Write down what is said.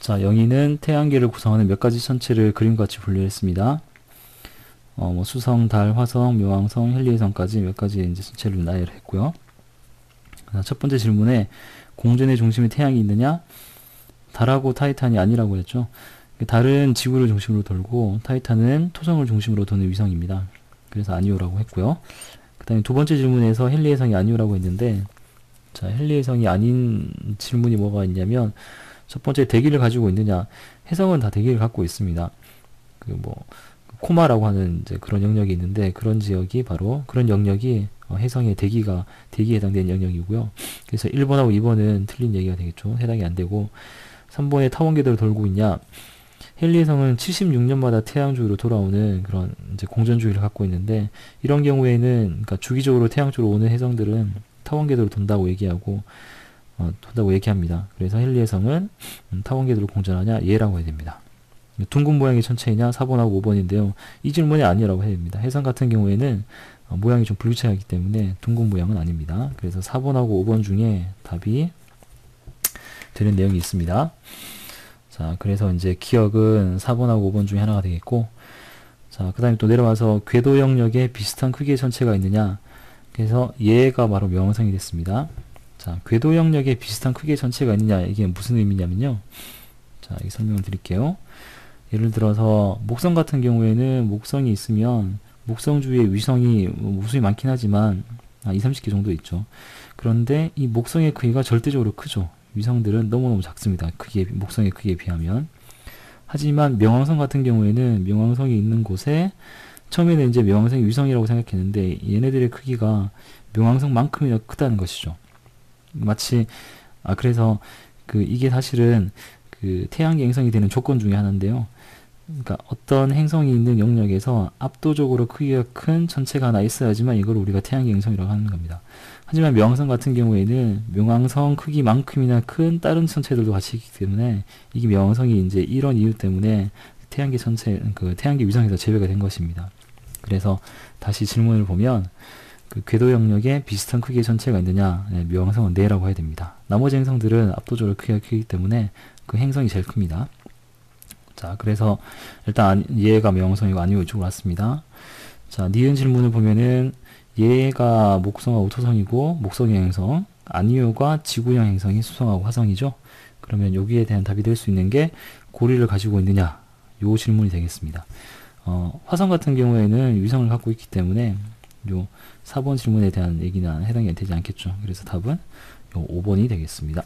자, 영희는 태양계를 구성하는 몇 가지 천체를 그림과 같이 분류했습니다. 뭐 수성, 달, 화성, 冥왕성, 헬리에성까지 몇 가지 이제 천체를 나열을 했고요. 자, 첫 번째 질문에 공전의 중심에 태양이 있느냐? 달하고 타이탄이 아니라고 했죠. 달은 지구를 중심으로 돌고 타이탄은 토성을 중심으로 도는 위성입니다. 그래서 아니오라고 했고요. 그 다음에 두 번째 질문에서 헬리에성이 아니오라고 했는데, 자, 헬리에성이 아닌 질문이 뭐가 있냐면, 첫 번째 대기를 가지고 있느냐? 해성은 다 대기를 갖고 있습니다. 코마라고 하는 이제 그런 영역이 있는데, 그런 지역이 바로 그런 영역이 해성의 대기에 해당되는 영역이고요. 그래서 1번하고 2번은 틀린 얘기가 되겠죠. 해당이 안 되고, 3번에 타원궤도를 돌고 있냐? 헬리에성은 76년마다 태양 주위로 돌아오는 그런 이제 공전 주기를 갖고 있는데, 이런 경우에는 그러니까 주기적으로 태양 쪽으로 오는 해성들은 타원궤도를 돈다고 얘기합니다. 그래서 헬리에성은 타원궤도를 공전하냐? 예라고 해야 됩니다. 둥근 모양의 천체이냐? 4번하고 5번인데요. 이 질문이 아니라고 해야 됩니다. 해성 같은 경우에는 모양이 좀 불규칙하기 때문에 둥근 모양은 아닙니다. 그래서 4번하고 5번 중에 답이 되는 내용이 있습니다. 자, 그래서 이제 기억은 4번하고 5번 중에 하나가 되겠고, 자, 그 다음에 또 내려와서 궤도 영역에 비슷한 크기의 천체가 있느냐? 그래서 얘가 바로 冥왕성이 됐습니다. 자, 궤도 영역에 비슷한 크기의 천체가 있느냐? 이게 무슨 의미냐면요. 자, 이 설명을 드릴게요. 예를 들어서 목성 같은 경우에는 목성이 있으면 목성 주위에 위성이 무수히 많긴 하지만 2, 30개 정도 있죠. 그런데 이 목성의 크기가 절대적으로 크죠. 위성들은 너무너무 작습니다. 목성의 크기에 비하면. 하지만 명왕성 같은 경우에는 명왕성이 있는 곳에 처음에는 이제 명왕성이 위성이라고 생각했는데 얘네들의 크기가 명왕성만큼이나 크다는 것이죠. 마치 그래서 이게 사실은 태양계 행성이 되는 조건 중에 하나인데요. 그러니까 어떤 행성이 있는 영역에서 압도적으로 크기가 큰 천체가 하나 있어야지만 이걸 우리가 태양계 행성이라고 하는 겁니다. 하지만 명왕성 같은 경우에는 명왕성 크기만큼이나 큰 다른 천체들도 같이 있기 때문에 이게 명왕성이 이제 이런 이유 때문에 태양계 위성에서 제외가 된 것입니다. 그래서 다시 질문을 보면 궤도 영역에 비슷한 크기의 천체가 있느냐? 네, 명왕성은 네라고 해야 됩니다. 나머지 행성들은 압도적으로 크기가 크기 때문에 그 행성이 제일 큽니다. 자, 그래서 일단 얘가 명왕성이고 아니오 이쪽으로 왔습니다. 자, 니은 질문을 보면은 얘가 목성하고 토성이고 목성의 행성, 아니오가 지구형 행성이 수성하고 화성이죠. 그러면 여기에 대한 답이 될 수 있는 게 고리를 가지고 있느냐? 요 질문이 되겠습니다. 화성 같은 경우에는 위성을 갖고 있기 때문에 요 4번 질문에 대한 얘기는 해당이 되지 않겠죠. 그래서 답은 요 5번이 되겠습니다.